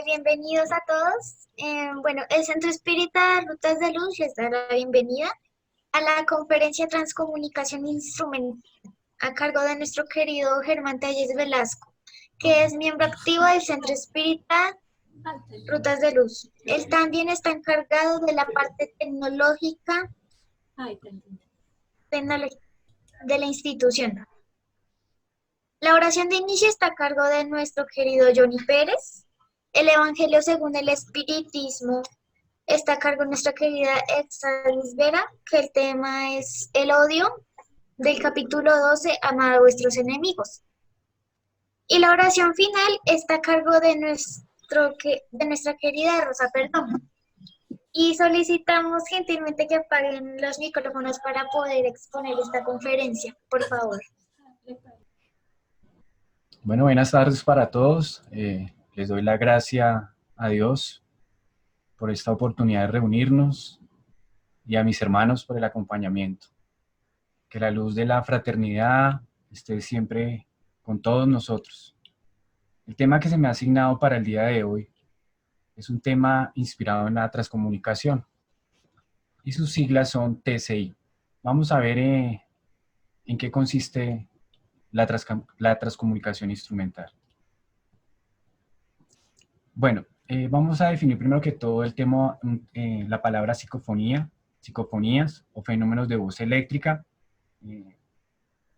Bienvenidos a todos. Bueno, el Centro Espírita Rutas de Luz les da la bienvenida a la conferencia Transcomunicación Instrumental a cargo de nuestro querido Germán Telles Velasco, que es miembro activo del Centro Espírita Rutas de Luz. Él también está encargado de la parte tecnológica de la institución. La oración de inicio está a cargo de nuestro querido Johnny Pérez. El Evangelio según el Espiritismo está a cargo de nuestra querida Exalis Vera, que el tema es el odio, del capítulo 12, amad a vuestros enemigos. Y la oración final está a cargo de nuestra querida Rosa Perdón. Y solicitamos gentilmente que apaguen los micrófonos para poder exponer esta conferencia, por favor. Bueno, buenas tardes para todos. Les doy la gracia a Dios por esta oportunidad de reunirnos y a mis hermanos por el acompañamiento. Que la luz de la fraternidad esté siempre con todos nosotros. El tema que se me ha asignado para el día de hoy es un tema inspirado en la transcomunicación y sus siglas son TCI. Vamos a ver en qué consiste la transcomunicación instrumental. Bueno, vamos a definir primero que todo el tema, la palabra psicofonía, psicofonías o fenómenos de voz eléctrica,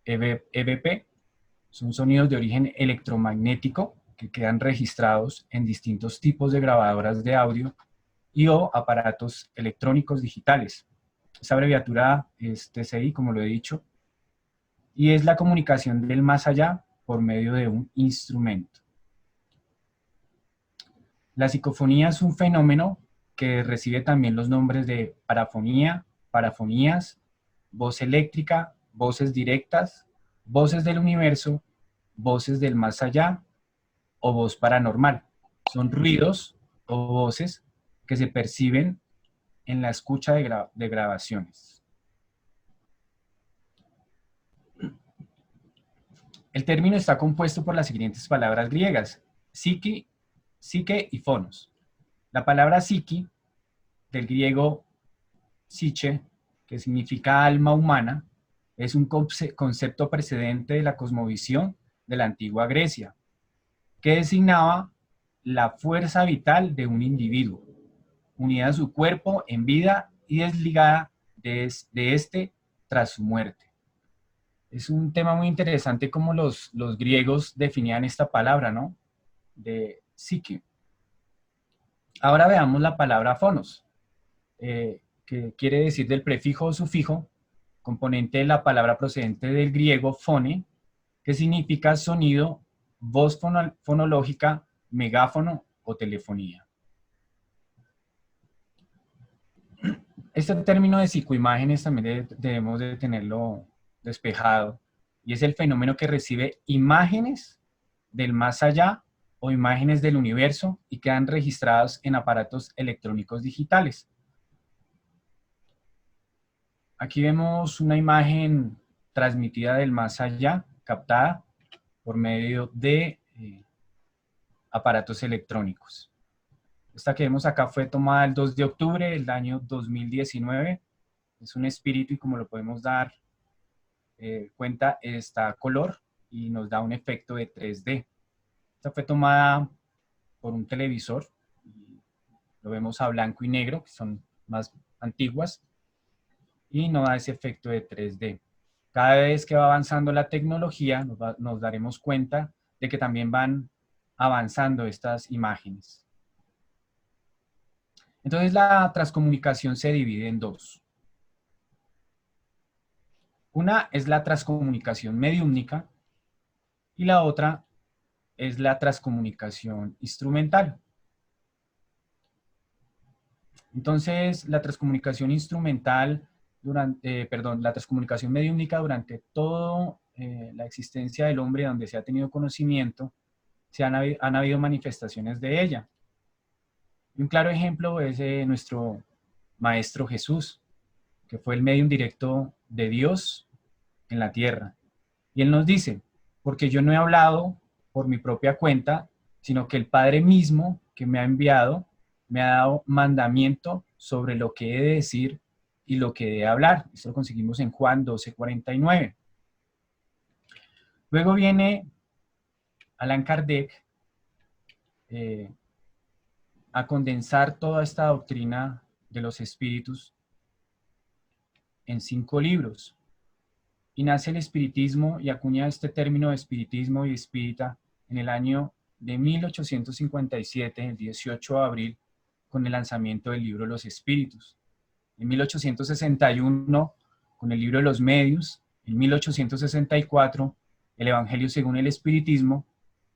EVP, son sonidos de origen electromagnético que quedan registrados en distintos tipos de grabadoras de audio y o aparatos electrónicos digitales. Esta abreviatura es TCI, como lo he dicho, y es la comunicación del más allá por medio de un instrumento. La psicofonía es un fenómeno que recibe también los nombres de parafonía, parafonías, voz eléctrica, voces directas, voces del universo, voces del más allá o voz paranormal. Son ruidos o voces que se perciben en la escucha de grabaciones. El término está compuesto por las siguientes palabras griegas: psique y fonos. La palabra psique, del griego psiche, que significa alma humana, es un concepto precedente de la cosmovisión de la antigua Grecia, que designaba la fuerza vital de un individuo, unida a su cuerpo en vida y desligada de este tras su muerte. Es un tema muy interesante como los griegos definían esta palabra, ¿no? De psique. Ahora veamos la palabra fonos, que quiere decir del prefijo o sufijo, componente de la palabra procedente del griego fone, que significa sonido, voz fonológica, megáfono o telefonía. Este término de psicoimágenes también debemos de tenerlo despejado, y es el fenómeno que recibe imágenes del más allá o imágenes del universo y quedan registradas en aparatos electrónicos digitales. Aquí vemos una imagen transmitida del más allá, captada por medio de aparatos electrónicos. Esta que vemos acá fue tomada el 2 de octubre del año 2019. Es un espíritu y como lo podemos dar cuenta, está a color y nos da un efecto de 3D. Esta fue tomada por un televisor. Lo vemos a blanco y negro, que son más antiguas, y nos da ese efecto de 3D. Cada vez que va avanzando la tecnología, nos daremos cuenta de que también van avanzando estas imágenes. Entonces la transcomunicación se divide en dos. Una es la transcomunicación mediúmnica y la otra es la transcomunicación instrumental. Entonces, la transcomunicación instrumental, la transcomunicación mediúnica durante toda la existencia del hombre donde se ha tenido conocimiento, han habido manifestaciones de ella. Y un claro ejemplo es nuestro Maestro Jesús, que fue el medium directo de Dios en la tierra. Y Él nos dice, porque yo no he hablado por mi propia cuenta, sino que el Padre mismo que me ha enviado me ha dado mandamiento sobre lo que he de decir y lo que he de hablar. Esto lo conseguimos en Juan 12:49. Luego viene Allan Kardec a condensar toda esta doctrina de los espíritus en 5 libros. Y nace el espiritismo y acuña este término de espiritismo y espírita en el año de 1857, el 18 de abril, con el lanzamiento del libro Los Espíritus. En 1861, con el libro de los Medios. En 1864, el Evangelio según el Espiritismo.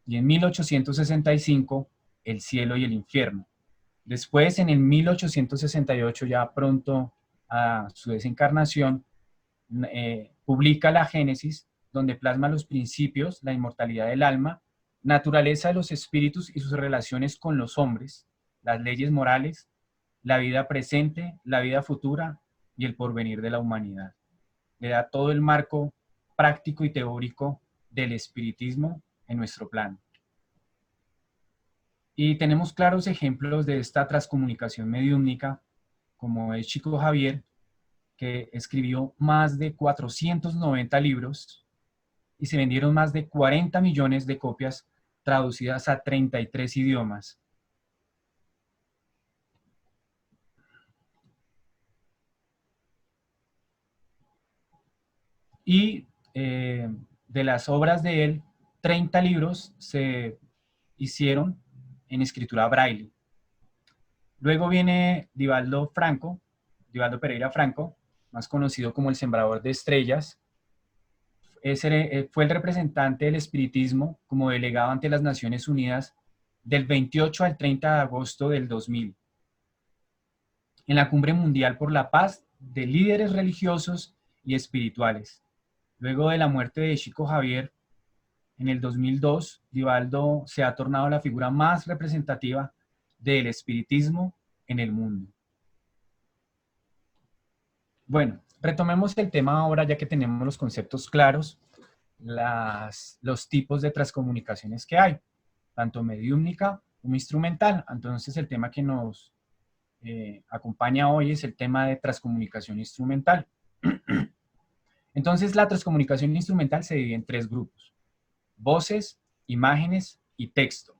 Y en 1865, el cielo y el infierno. Después, en el 1868, ya pronto a su desencarnación, publica la Génesis, donde plasma los principios, la inmortalidad del alma, naturaleza de los espíritus y sus relaciones con los hombres, las leyes morales, la vida presente, la vida futura y el porvenir de la humanidad. Le da todo el marco práctico y teórico del espiritismo en nuestro plano. Y tenemos claros ejemplos de esta transcomunicación mediúmnica, como es Chico Javier, que escribió más de 490 libros y se vendieron más de 40 millones de copias traducidas a 33 idiomas. Y de las obras de él, 30 libros se hicieron en escritura braille. Luego viene Divaldo Pereira Franco, más conocido como el Sembrador de Estrellas. Fue el representante del espiritismo como delegado ante las Naciones Unidas del 28 al 30 de agosto del 2000, en la Cumbre Mundial por la Paz de líderes religiosos y espirituales. Luego de la muerte de Chico Javier, en el 2002, Divaldo se ha tornado la figura más representativa del espiritismo en el mundo. Bueno, retomemos el tema ahora ya que tenemos los conceptos claros, los tipos de transcomunicaciones que hay, tanto mediúmnica como instrumental. Entonces el tema que nos acompaña hoy es el tema de transcomunicación instrumental. Entonces la transcomunicación instrumental se divide en 3 grupos: voces, imágenes y texto.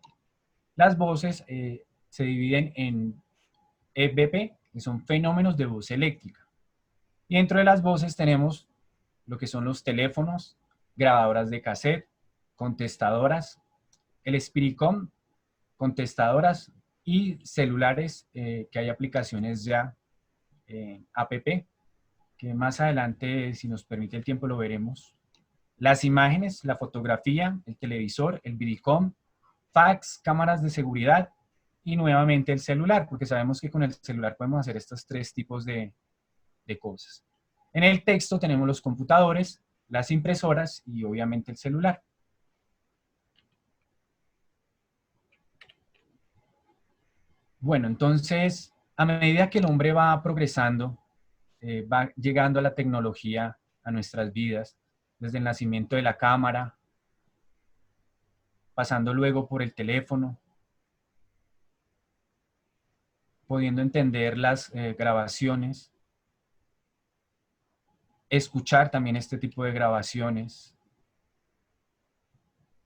Las voces se dividen en EVP, que son fenómenos de voz eléctrica. Y dentro de las voces tenemos lo que son los teléfonos, grabadoras de cassette, contestadoras, el Spiricom, contestadoras y celulares, que hay aplicaciones ya app, que más adelante, si nos permite el tiempo, lo veremos. Las imágenes, la fotografía, el televisor, el Vidicom, fax, cámaras de seguridad y nuevamente el celular, porque sabemos que con el celular podemos hacer estos 3 tipos de cosas. En el texto tenemos los computadores, las impresoras y obviamente el celular. Bueno, entonces, a medida que el hombre va progresando, va llegando a la tecnología, a nuestras vidas, desde el nacimiento de la cámara, pasando luego por el teléfono, pudiendo entender las grabaciones, escuchar también este tipo de grabaciones,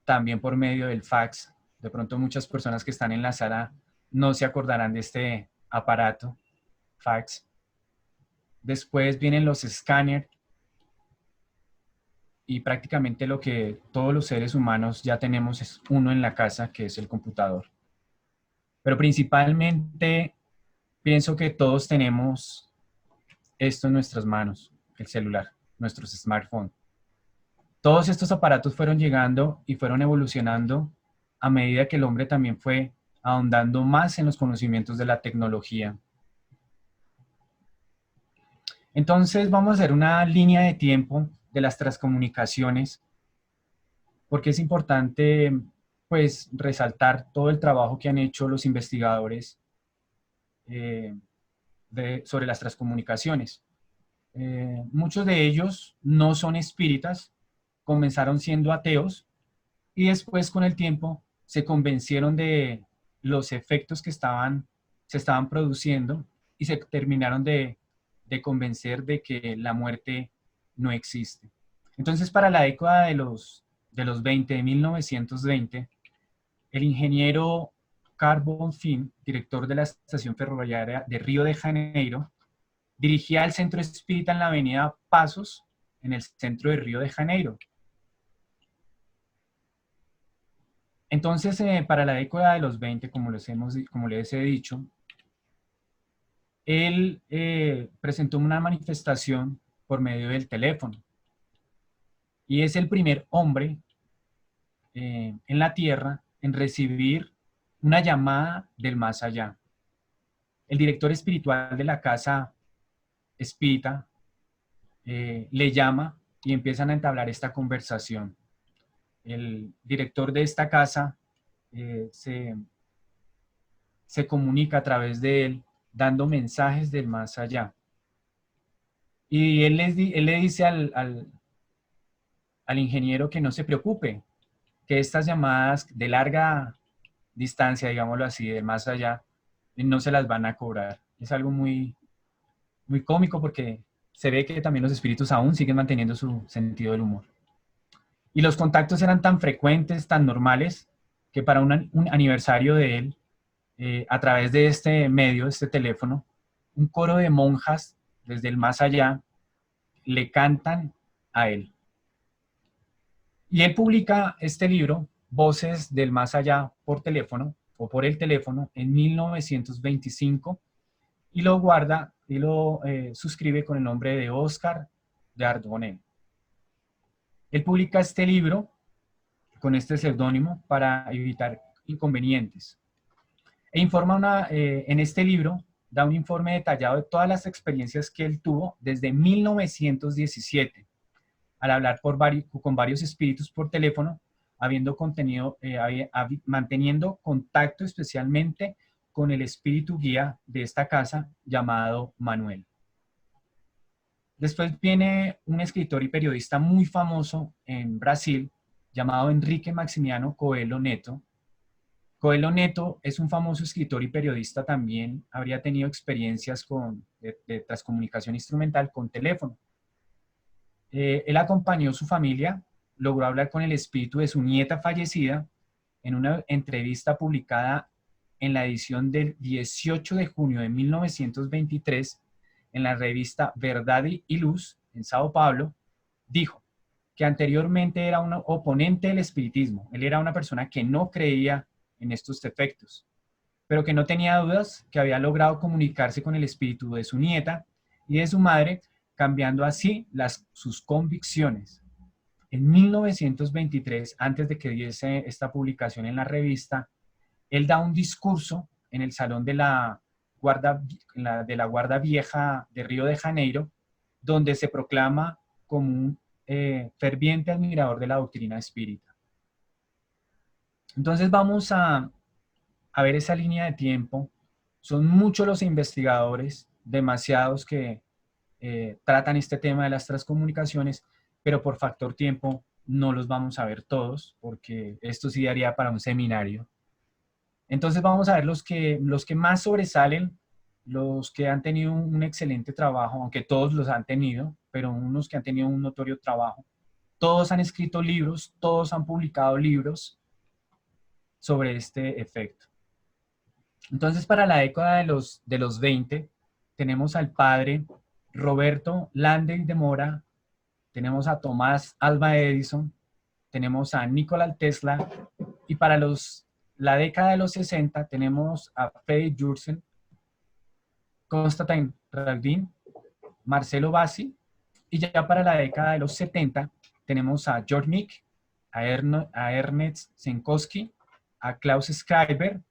también por medio del fax. De pronto muchas personas que están en la sala no se acordarán de este aparato, fax. Después vienen los escáneres y prácticamente lo que todos los seres humanos ya tenemos es uno en la casa, que es el computador. Pero principalmente pienso que todos tenemos esto en nuestras manos, el celular, nuestros smartphones. Todos estos aparatos fueron llegando y fueron evolucionando a medida que el hombre también fue ahondando más en los conocimientos de la tecnología. Entonces vamos a hacer una línea de tiempo de las transcomunicaciones, porque es importante pues resaltar todo el trabajo que han hecho los investigadores eh, sobre las transcomunicaciones. Muchos de ellos no son espíritas, comenzaron siendo ateos y después con el tiempo se convencieron de los efectos que se estaban produciendo y se terminaron de convencer de que la muerte no existe. Entonces, para la década de los 20, de 1920, el ingeniero Carl Bonfim, director de la estación ferroviaria de Río de Janeiro, dirigía el centro espírita en la avenida Pasos, en el centro de Río de Janeiro. Entonces, para la década de los 20, como les he dicho, él presentó una manifestación por medio del teléfono. Y es el primer hombre en la Tierra en recibir una llamada del más allá. El director espiritual de la casa espírita le llama y empiezan a entablar esta conversación. El director de esta casa se comunica a través de él, dando mensajes del más allá. Y él le dice al ingeniero que no se preocupe, que estas llamadas de larga distancia, digámoslo así, de más allá, no se las van a cobrar. Es algo muy, muy cómico porque se ve que también los espíritus aún siguen manteniendo su sentido del humor. Y los contactos eran tan frecuentes, tan normales, que para un aniversario de él, a través de este medio, este teléfono, un coro de monjas desde el más allá le cantan a él. Y él publica este libro, Voces del Más Allá, por teléfono, o por el teléfono, en 1925, y lo guarda y lo suscribe con el nombre de Oscar de Ardonel. Él publica este libro con este seudónimo para evitar inconvenientes. E informa en este libro, da un informe detallado de todas las experiencias que él tuvo desde 1917, al hablar con varios espíritus por teléfono, manteniendo contacto especialmente con el espíritu guía de esta casa llamado Manuel. Después viene un escritor y periodista muy famoso en Brasil llamado Enrique Maximiano Coelho Neto. Coelho Neto es un famoso escritor y periodista también, habría tenido experiencias de transcomunicación instrumental con teléfono. Él acompañó a su familia, logró hablar con el espíritu de su nieta fallecida en una entrevista publicada en la edición del 18 de junio de 1923 en la revista Verdad y Luz en Sao Paulo. Dijo que anteriormente era un oponente del espiritismo. Él era una persona que no creía en estos efectos, pero que no tenía dudas que había logrado comunicarse con el espíritu de su nieta y de su madre, cambiando así sus convicciones. En 1923, antes de que diese esta publicación en la revista, él da un discurso en el Salón de la Guarda Vieja de Río de Janeiro, donde se proclama como un ferviente admirador de la doctrina espírita. Entonces vamos a ver esa línea de tiempo. Son muchos los investigadores, demasiados que tratan este tema de las transcomunicaciones, pero por factor tiempo no los vamos a ver todos, porque esto sí daría para un seminario. Entonces vamos a ver los que más sobresalen, los que han tenido un excelente trabajo, aunque todos los han tenido, pero unos que han tenido un notorio trabajo. Todos han escrito libros, todos han publicado libros sobre este efecto. Entonces, para la década de los 20, tenemos al padre Roberto Landey de Mora, tenemos a Tomás Alva Edison, tenemos a Nikola Tesla, y para la década de los 60 tenemos a Freddy Jursen, Konstantin Ragdin, Marcelo Bassi, y ya para la década de los 70 tenemos a George Mick, a Ernest Senkowski, a Klaus Schreiber,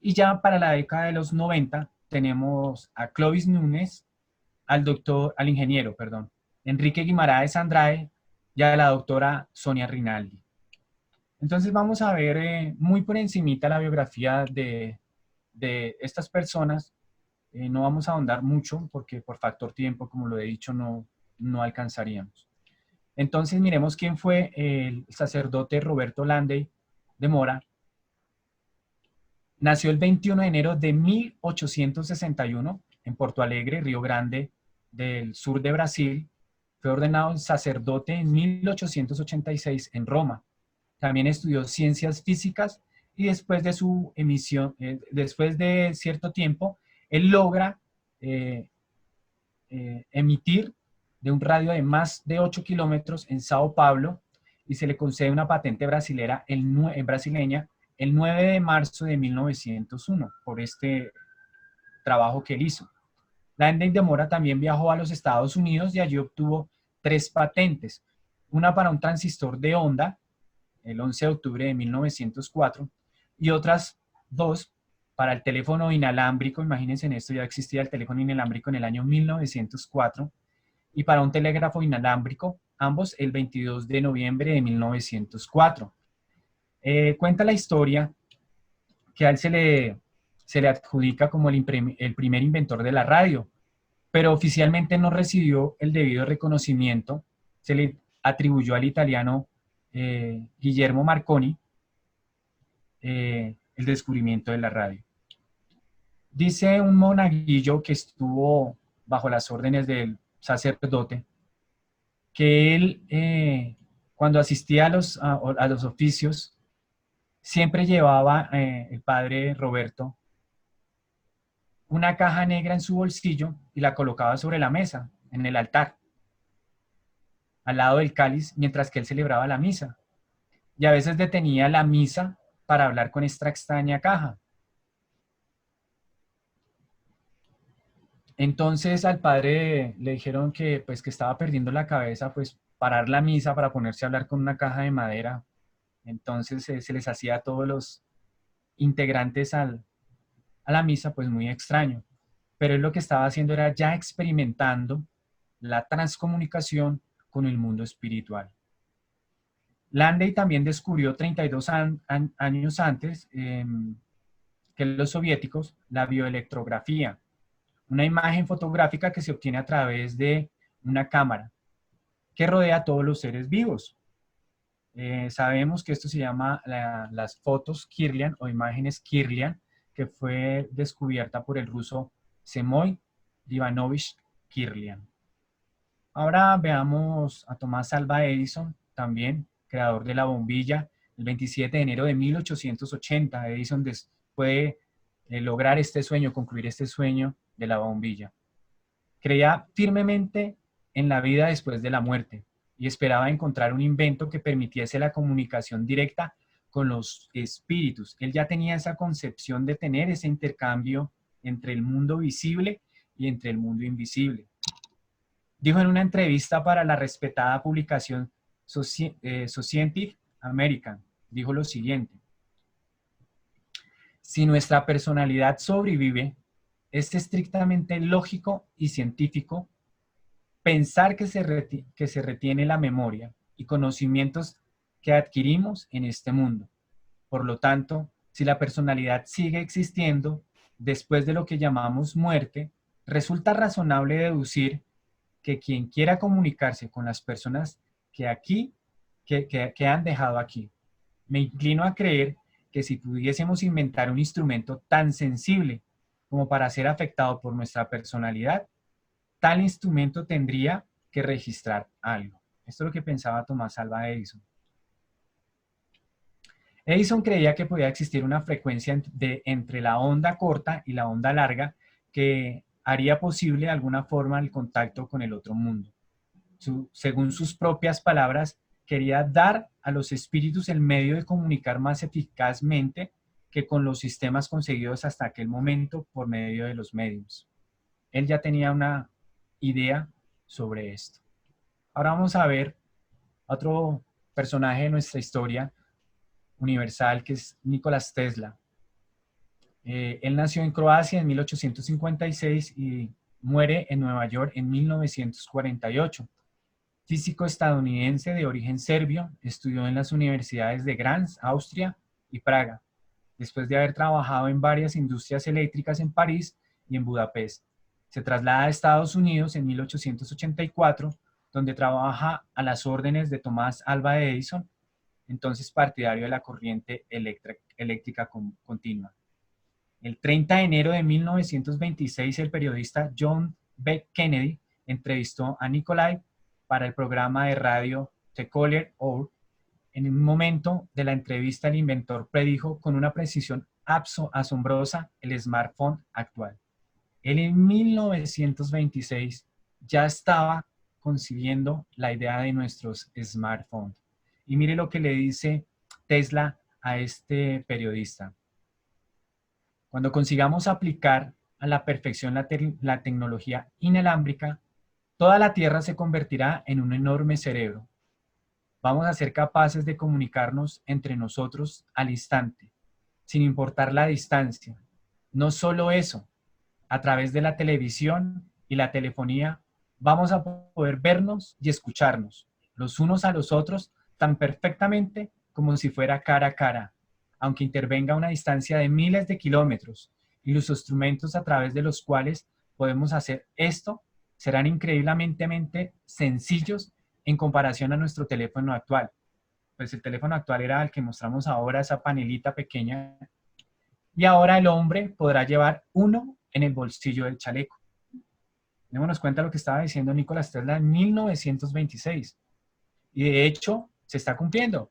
y ya para la década de los 90 tenemos a Clovis Nunes, al ingeniero, perdón, Enrique Guimaraes Andrade y a la doctora Sonia Rinaldi. Entonces vamos a ver muy por encimita la biografía de estas personas. No vamos a ahondar mucho porque por factor tiempo, como lo he dicho, no alcanzaríamos. Entonces miremos quién fue el sacerdote Roberto Landey de Mora. Nació el 21 de enero de 1861 en Porto Alegre, Río Grande del sur de Brasil. Fue ordenado sacerdote en 1886 en Roma. También estudió ciencias físicas y después de su emisión, después de cierto tiempo, él logra emitir de un radio de más de 8 kilómetros en Sao Paulo y se le concede una patente brasileña el 9 de marzo de 1901 por este trabajo que él hizo. Landey de Mora también viajó a los Estados Unidos y allí obtuvo 3 patentes. Una para un transistor de onda, el 11 de octubre de 1904, y otras 2 para el teléfono inalámbrico. Imagínense en esto, ya existía el teléfono inalámbrico en el año 1904, y para un telégrafo inalámbrico, ambos el 22 de noviembre de 1904. Cuenta la historia que a él se le adjudica como el primer inventor de la radio, pero oficialmente no recibió el debido reconocimiento. Se le atribuyó al italiano Guillermo Marconi el descubrimiento de la radio. Dice un monaguillo que estuvo bajo las órdenes del sacerdote que él, cuando asistía a los oficios, siempre llevaba el padre Roberto una caja negra en su bolsillo y la colocaba sobre la mesa, en el altar, al lado del cáliz, mientras que él celebraba la misa. Y a veces detenía la misa para hablar con esta extraña caja. Entonces al padre le dijeron que, pues, que estaba perdiendo la cabeza, pues parar la misa para ponerse a hablar con una caja de madera. Entonces se les hacía a todos los integrantes a la misa, pues muy extraño. Pero él lo que estaba haciendo era ya experimentando la transcomunicación con el mundo espiritual. Landey también descubrió 32 años antes que los soviéticos la bioelectrografía, una imagen fotográfica que se obtiene a través de una cámara que rodea a todos los seres vivos. Sabemos que esto se llama las fotos Kirlian o imágenes Kirlian, que fue descubierta por el ruso Semoy Ivanovich Kirlian. Ahora veamos a Tomás Alva Edison, también creador de la bombilla. El 27 de enero de 1880, Edison puede lograr este sueño, concluir este sueño de la bombilla. Creía firmemente en la vida después de la muerte y esperaba encontrar un invento que permitiese la comunicación directa con los espíritus. Él ya tenía esa concepción de tener ese intercambio entre el mundo visible y entre el mundo invisible. Dijo en una entrevista para la respetada publicación Scientific American, dijo lo siguiente: si nuestra personalidad sobrevive, es estrictamente lógico y científico pensar que se retiene la memoria y conocimientos que adquirimos en este mundo. Por lo tanto, si la personalidad sigue existiendo después de lo que llamamos muerte, resulta razonable deducir que quien quiera comunicarse con las personas que han dejado aquí. Me inclino a creer que si pudiésemos inventar un instrumento tan sensible como para ser afectado por nuestra personalidad, tal instrumento tendría que registrar algo. Esto es lo que pensaba Tomás Alva Edison. Edison creía que podía existir una frecuencia entre la onda corta y la onda larga que haría posible de alguna forma el contacto con el otro mundo. Según sus propias palabras, quería dar a los espíritus el medio de comunicar más eficazmente que con los sistemas conseguidos hasta aquel momento por medio de los medios. Él ya tenía una idea sobre esto. Ahora vamos a ver otro personaje de nuestra historia universal, que es Nikola Tesla. Él nació en Croacia en 1856 y muere en Nueva York en 1948. Físico estadounidense de origen serbio, estudió en las universidades de Graz, Austria y Praga, después de haber trabajado en varias industrias eléctricas en París y en Budapest. Se traslada a Estados Unidos en 1884, donde trabaja a las órdenes de Tomás Alva Edison, entonces partidario de la corriente eléctrica continua. El 30 de enero de 1926, el periodista John B. Kennedy entrevistó a Nikolai para el programa de radio The Collier Hour. En un momento de la entrevista, el inventor predijo con una precisión asombrosa el smartphone actual. Él en 1926 ya estaba concibiendo la idea de nuestros smartphones. Y mire lo que le dice Tesla a este periodista. Cuando consigamos aplicar a la perfección la tecnología inalámbrica, toda la Tierra se convertirá en un enorme cerebro. Vamos a ser capaces de comunicarnos entre nosotros al instante, sin importar la distancia. No solo eso, a través de la televisión y la telefonía, vamos a poder vernos y escucharnos, los unos a los otros, tan perfectamente como si fuera cara a cara, aunque intervenga una distancia de miles de kilómetros, y los instrumentos a través de los cuales podemos hacer esto serán increíblemente sencillos en comparación a nuestro teléfono actual. Pues el teléfono actual era el que mostramos ahora, esa panelita pequeña, y ahora el hombre podrá llevar uno en el bolsillo del chaleco. Démonos cuenta de lo que estaba diciendo Nikola Tesla en 1926. Y de hecho, se está cumpliendo.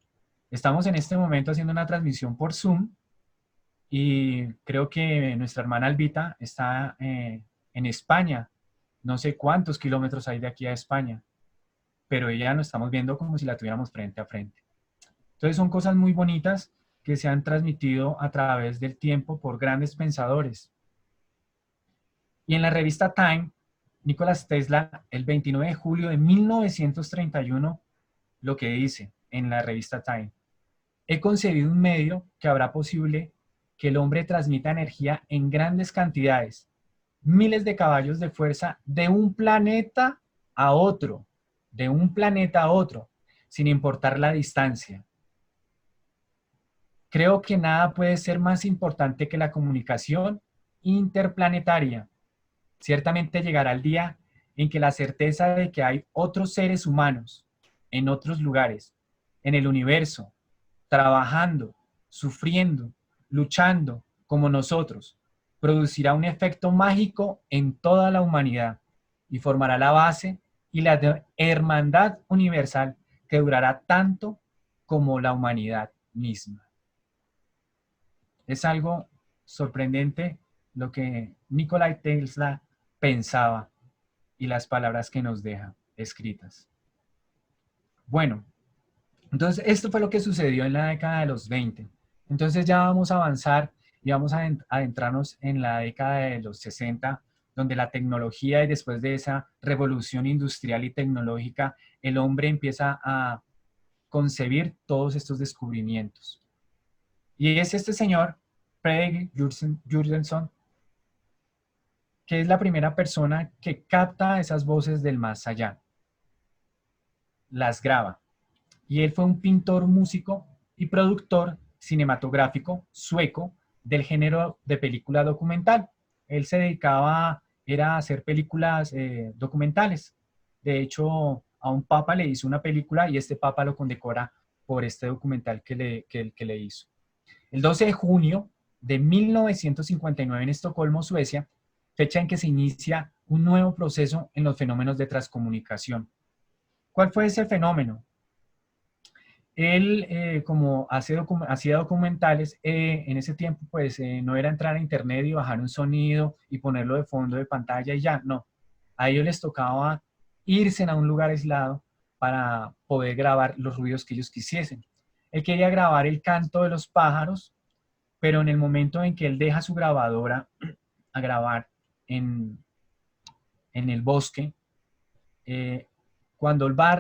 Estamos en este momento haciendo una transmisión por Zoom y creo que nuestra hermana Albita está en España. No sé cuántos kilómetros hay de aquí a España, pero ella lo estamos viendo como si la tuviéramos frente a frente. Entonces son cosas muy bonitas que se han transmitido a través del tiempo por grandes pensadores. Y en la revista Time, Nikola Tesla, el 29 de julio de 1931, lo que dice en la revista Time: he concebido un medio que hará posible que el hombre transmita energía en grandes cantidades, miles de caballos de fuerza de un planeta a otro, sin importar la distancia. Creo que nada puede ser más importante que la comunicación interplanetaria. Ciertamente llegará el día en que la certeza de que hay otros seres humanos en otros lugares, en el universo, trabajando, sufriendo, luchando como nosotros, producirá un efecto mágico en toda la humanidad y formará la base y la hermandad universal que durará tanto como la humanidad misma. Es algo sorprendente lo que Nikola Tesla pensaba y las palabras que nos deja escritas. Bueno, entonces esto fue lo que sucedió en la década de los 20. Entonces ya vamos a avanzar y vamos a adentrarnos en la década de los 60, donde la tecnología y después de esa revolución industrial y tecnológica, el hombre empieza a concebir todos estos descubrimientos. Y es este señor, Fredrik Jurgenson, que es la primera persona que capta esas voces del más allá, las graba. Y él fue un pintor, músico y productor cinematográfico sueco del género de película documental. Él se dedicaba era a hacer películas documentales. De hecho, a un papa le hizo una película y este papa lo condecora por este documental que le hizo. El 12 de junio de 1959 en Estocolmo, Suecia, fecha en que se inicia un nuevo proceso en los fenómenos de transcomunicación. ¿Cuál fue ese fenómeno? Él, como hacía documentales, en ese tiempo pues no era entrar a internet y bajar un sonido y ponerlo de fondo de pantalla y ya, no. A ellos les tocaba irse a un lugar aislado para poder grabar los ruidos que ellos quisiesen. Él quería grabar el canto de los pájaros, pero en el momento en que él deja su grabadora a grabar en el bosque, cuando él va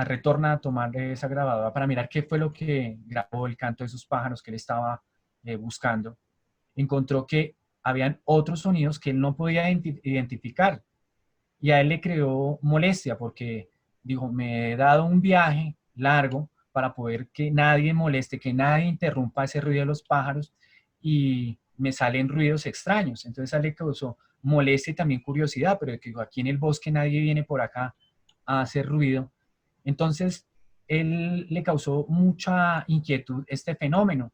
retorna a tomar esa grabadora para mirar qué fue lo que grabó el canto de esos pájaros que él estaba buscando, encontró que habían otros sonidos que él no podía identificar. Y a él le creó molestia porque dijo, me he dado un viaje largo para poder que nadie moleste, que nadie interrumpa ese ruido de los pájaros y me salen ruidos extraños. Entonces a él le causó molestia y también curiosidad, pero que aquí en el bosque nadie viene por acá a hacer ruido. Entonces él le causó mucha inquietud este fenómeno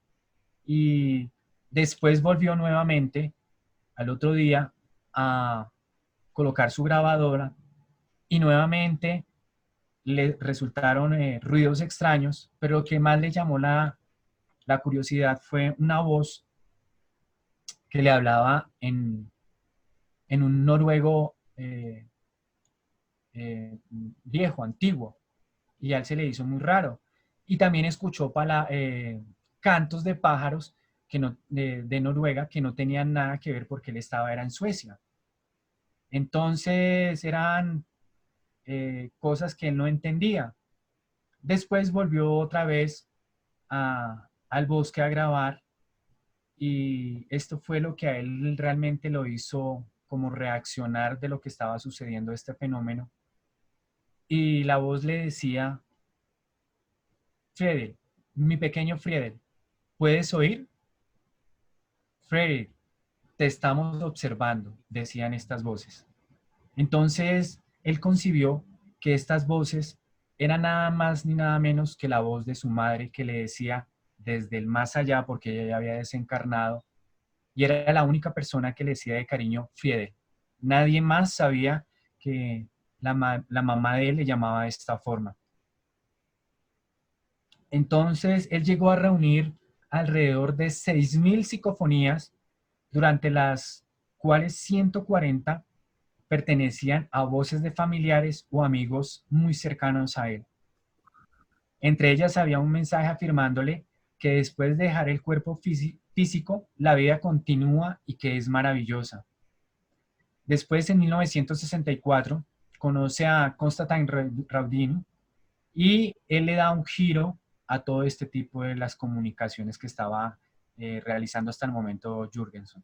y después volvió nuevamente al otro día a colocar su grabadora y nuevamente le resultaron ruidos extraños, pero lo que más le llamó la curiosidad fue una voz que le hablaba en un noruego viejo, antiguo, y a él se le hizo muy raro. Y también escuchó cantos de pájaros de Noruega que no tenían nada que ver porque él era en Suecia. Entonces eran cosas que él no entendía. Después volvió otra vez al bosque a grabar y esto fue lo que a él realmente lo hizo como reaccionar de lo que estaba sucediendo este fenómeno. Y la voz le decía, Friedel, mi pequeño Friedel, ¿puedes oír? Friedel, te estamos observando, decían estas voces. Entonces, él concibió que estas voces eran nada más ni nada menos que la voz de su madre que le decía desde el más allá, porque ella ya había desencarnado, y era la única persona que le decía de cariño Friedel. Nadie más sabía que la mamá de él le llamaba de esta forma. Entonces, él llegó a reunir alrededor de 6.000 psicofonías, durante las cuales 140 pertenecían a voces de familiares o amigos muy cercanos a él. Entre ellas había un mensaje afirmándole que después de dejar el cuerpo físico, la vida continúa y que es maravillosa. Después, en 1964, conoce a Konstantin Raudin y él le da un giro a todo este tipo de las comunicaciones que estaba realizando hasta el momento Jürgenson.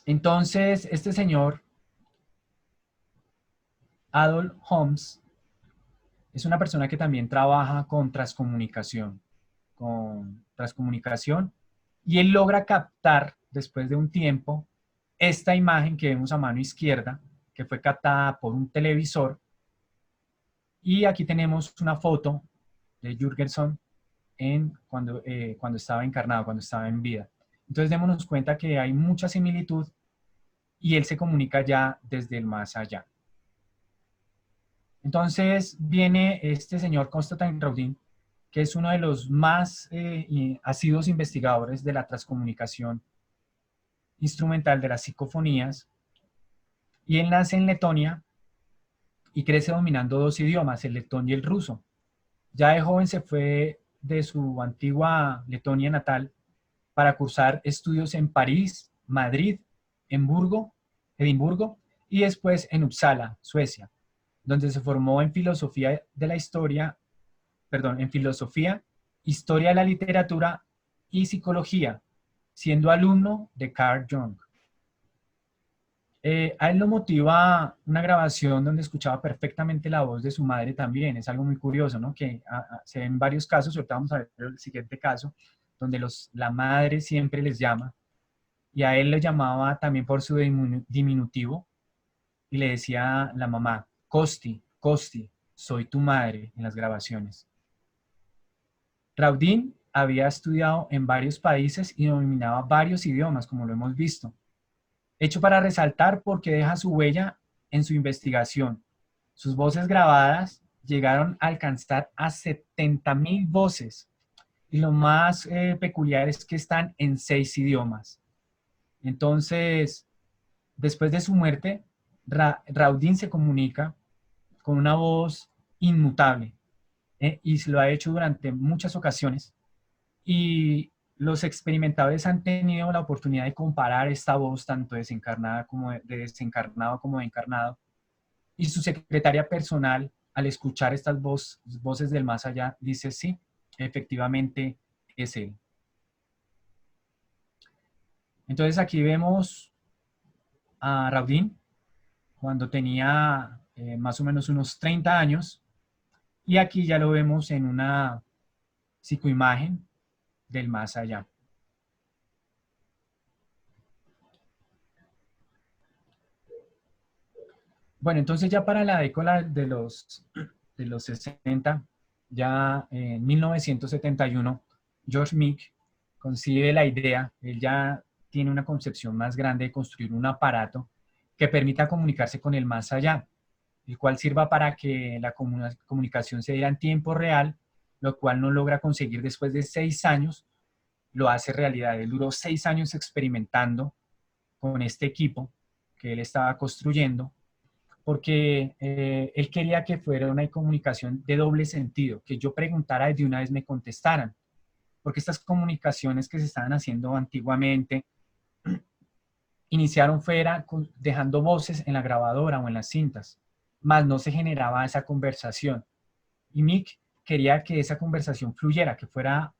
Entonces, este señor, Adolf Holmes, es una persona que también trabaja con transcomunicación, y él logra captar, después de un tiempo, esta imagen que vemos a mano izquierda, que fue captada por un televisor, y aquí tenemos una foto de Jürgenson cuando estaba encarnado, cuando estaba en vida. Entonces démonos cuenta que hay mucha similitud y él se comunica ya desde el más allá. Entonces viene este señor Konstantin Raudin, que es uno de los más asiduos investigadores de la transcomunicación instrumental de las psicofonías, y él nace en Letonia y crece dominando dos idiomas, el letón y el ruso. Ya de joven se fue de su antigua Letonia natal para cursar estudios en París, Madrid, Edimburgo y después en Uppsala, Suecia, donde se formó en filosofía de la historia, en filosofía, historia de la literatura y psicología, siendo alumno de Carl Jung. A él lo motiva una grabación donde escuchaba perfectamente la voz de su madre también. Es algo muy curioso, ¿no? Que se ven varios casos, ahorita vamos a ver el siguiente caso, donde la madre siempre les llama, y a él le llamaba también por su diminutivo, y le decía la mamá, Costi, Costi, soy tu madre, en las grabaciones. Raudin había estudiado en varios países y dominaba varios idiomas, como lo hemos visto. Hecho para resaltar porque deja su huella en su investigación. Sus voces grabadas llegaron a alcanzar a 70.000 voces. Y lo más peculiar es que están en 6 idiomas. Entonces, después de su muerte, Raudin se comunica con una voz inmutable, y se lo ha hecho durante muchas ocasiones, y los experimentadores han tenido la oportunidad de comparar esta voz tanto desencarnada como de desencarnado como de encarnado, y su secretaria personal, al escuchar estas voces del más allá, dice sí, efectivamente es él. Entonces aquí vemos a Raudin cuando tenía más o menos unos 30 años, y aquí ya lo vemos en una psicoimagen del más allá. Bueno, entonces ya para la década de los 60, ya en 1971, George Meek concibe la idea, él ya tiene una concepción más grande de construir un aparato que permita comunicarse con el más allá, el cual sirva para que la comunicación se diera en tiempo real, lo cual no logra conseguir después de 6 años, lo hace realidad. Él duró 6 años experimentando con este equipo que él estaba construyendo, porque él quería que fuera una comunicación de doble sentido, que yo preguntara y de una vez me contestaran, porque estas comunicaciones que se estaban haciendo antiguamente iniciaron fuera dejando voces en la grabadora o en las cintas, más no se generaba esa conversación. Y Mick quería que esa conversación fluyera, que fuera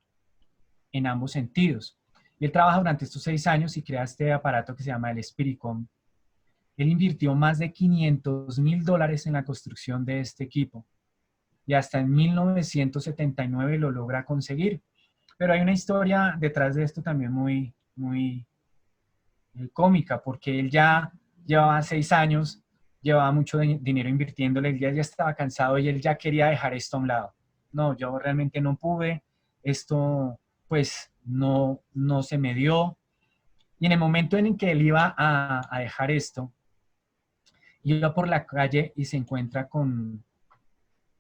en ambos sentidos. Y él trabaja durante estos 6 años y crea este aparato que se llama el Spiricom. Él invirtió más de $500,000 en la construcción de este equipo y hasta en 1979 lo logra conseguir. Pero hay una historia detrás de esto también muy cómica, porque él ya llevaba 6 años, llevaba mucho dinero invirtiéndole, él ya estaba cansado y él ya quería dejar esto a un lado. No, yo realmente no pude, esto pues no se me dio. Y en el momento en que él iba a dejar esto, iba por la calle y se encuentra con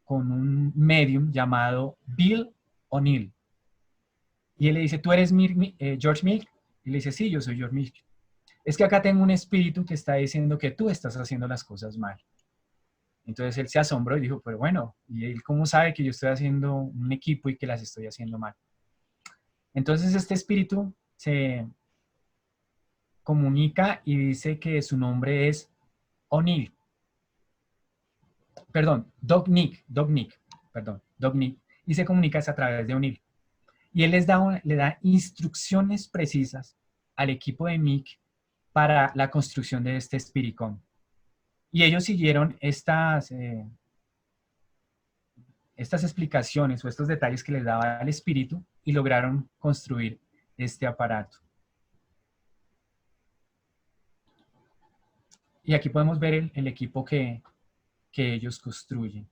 un medium llamado Bill O'Neill. Y él le dice, ¿tú eres George Meek? Y le dice, sí, yo soy George Meek. Es que acá tengo un espíritu que está diciendo que tú estás haciendo las cosas mal. Entonces él se asombró y dijo, pero bueno, ¿y él cómo sabe que yo estoy haciendo un equipo y que las estoy haciendo mal? Entonces este espíritu se comunica y dice que su nombre es O'Neill. Perdón, Doc Nick, perdón, Doc Nick. Y se comunica a través de O'Neill. Y él le da instrucciones precisas al equipo de Mick para la construcción de este Spiricom. Y ellos siguieron estas explicaciones o estos detalles que les daba el espíritu y lograron construir este aparato. Y aquí podemos ver el equipo que ellos construyen.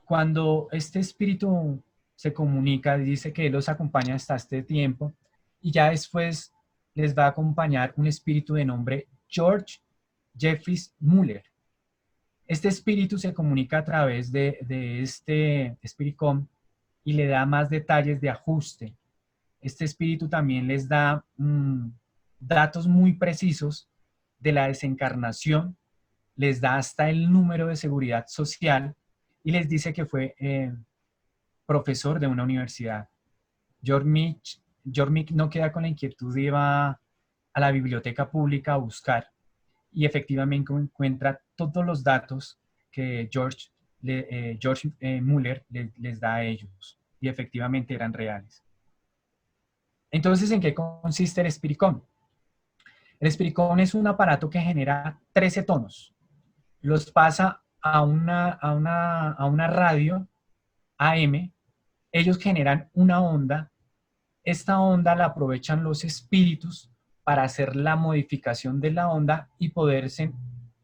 Cuando este espíritu se comunica, dice que él los acompaña hasta este tiempo y ya después les va a acompañar un espíritu de nombre George Jeffries Muller. Este espíritu se comunica a través de este Spiricom y le da más detalles de ajuste. Este espíritu también les da datos muy precisos de la desencarnación, les da hasta el número de seguridad social y les dice que fue profesor de una universidad. George Meek no queda con la inquietud de ir a la biblioteca pública a buscar y efectivamente encuentra todos los datos que George Muller les da a ellos y efectivamente eran reales. Entonces, ¿en qué consiste el Spiricom? El Spiricom es un aparato que genera 13 tonos. Los pasa a una radio AM. Ellos generan una onda. Esta onda la aprovechan los espíritus para hacer la modificación de la onda y poderse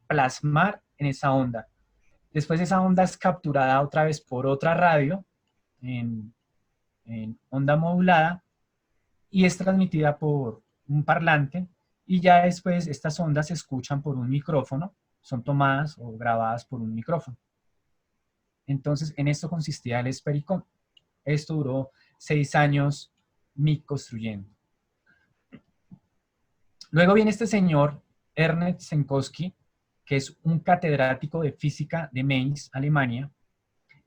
plasmar en esa onda. Después esa onda es capturada otra vez por otra radio en onda modulada y es transmitida por un parlante y ya después estas ondas se escuchan por un micrófono, son tomadas o grabadas por un micrófono. Entonces en esto consistía el Spiricom. Esto duró 6 años Mick construyendo. Luego viene este señor, Ernest Senkowski, que es un catedrático de física de Mainz, Alemania.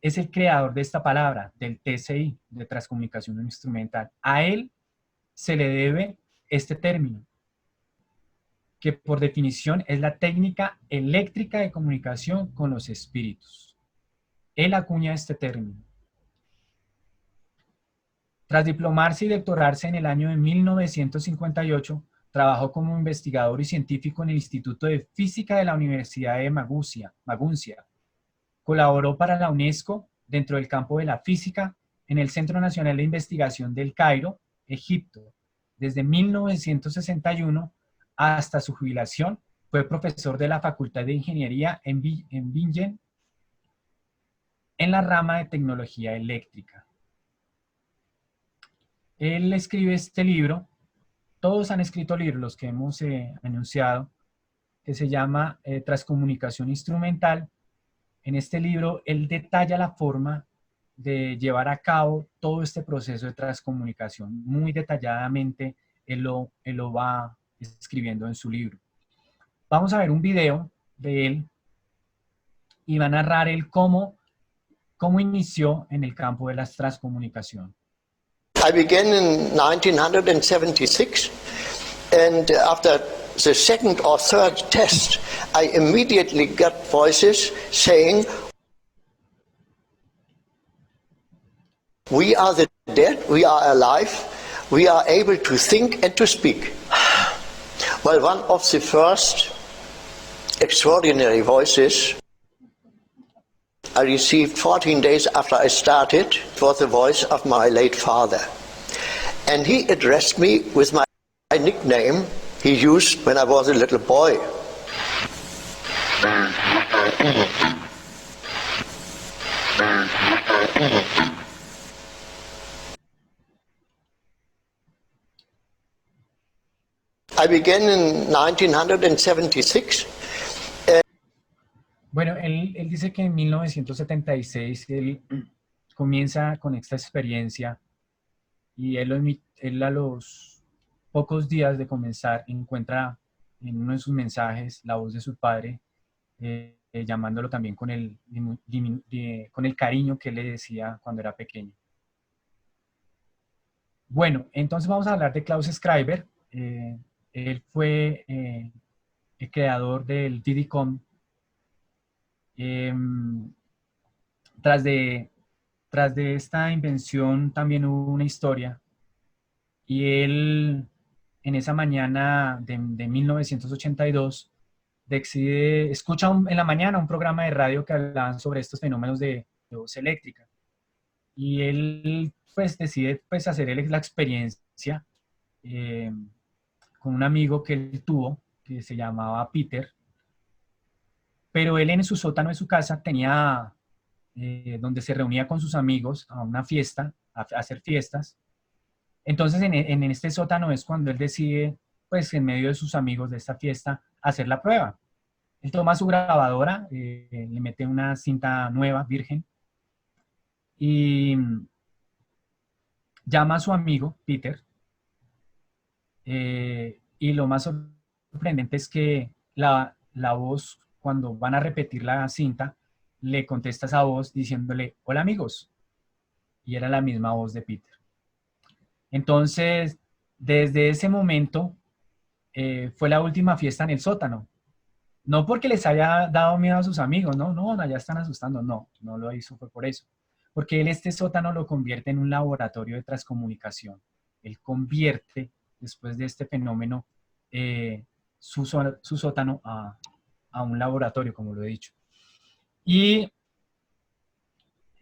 Es el creador de esta palabra, del TCI, de transcomunicación instrumental. A él se le debe este término, que por definición es la técnica eléctrica de comunicación con los espíritus. Él acuña este término. Tras diplomarse y doctorarse en el año de 1958, trabajó como investigador y científico en el Instituto de Física de la Universidad de Maguncia. Colaboró para la UNESCO dentro del campo de la física en el Centro Nacional de Investigación del Cairo, Egipto. Desde 1961 hasta su jubilación, fue profesor de la Facultad de Ingeniería en Bingen, en la rama de tecnología eléctrica. Él escribe este libro, todos han escrito libros, los que hemos anunciado, que se llama Transcomunicación Instrumental. En este libro, él detalla la forma de llevar a cabo todo este proceso de transcomunicación. Muy detalladamente, él lo va escribiendo en su libro. Vamos a ver un video de él y va a narrar él cómo inició en el campo de la transcomunicación. I began in 1976, and after the second or third test, I immediately got voices saying, "We are the dead, we are alive, we are able to think and to speak." Well, one of the first extraordinary voices I received 14 days after I started was the voice of my late father. And he addressed me with my nickname he used when I was a little boy. I began in 1976. Bueno, él dice que en 1976 él comienza con esta experiencia y él a los pocos días de comenzar encuentra en uno de sus mensajes la voz de su padre, llamándolo también con el cariño que él le decía cuando era pequeño. Bueno, entonces vamos a hablar de Klaus Schreiber. Él fue el creador del DIDICOM. Tras de esta invención también hubo una historia y él en esa mañana de 1982 escucha en la mañana un programa de radio que hablaban sobre estos fenómenos de voz eléctrica y él pues decide pues hacer la experiencia con un amigo que él tuvo que se llamaba Peter. Pero él en su sótano de su casa tenía donde se reunía con sus amigos a una fiesta, a hacer fiestas. Entonces en este sótano es cuando él decide, pues en medio de sus amigos de esta fiesta, hacer la prueba. Él toma su grabadora, le mete una cinta nueva, virgen, y llama a su amigo, Peter, y lo más sorprendente es que la voz, cuando van a repetir la cinta, le contesta esa voz diciéndole, hola amigos, y era la misma voz de Peter. Entonces, desde ese momento, fue la última fiesta en el sótano. No porque les haya dado miedo a sus amigos, no, ya están asustando, no lo hizo, fue por eso. Porque él este sótano lo convierte en un laboratorio de transcomunicación. Él convierte, después de este fenómeno, su sótano a un laboratorio, como lo he dicho. Y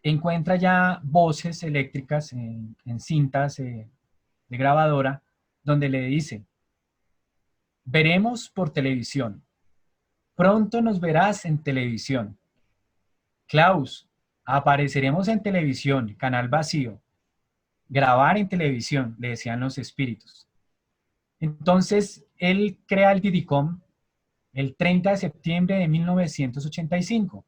encuentra ya voces eléctricas en cintas de grabadora, donde le dice, veremos por televisión. Pronto nos verás en televisión. Klaus, apareceremos en televisión, canal vacío. Grabar en televisión, le decían los espíritus. Entonces, él crea el DIDICOM el 30 de septiembre de 1985.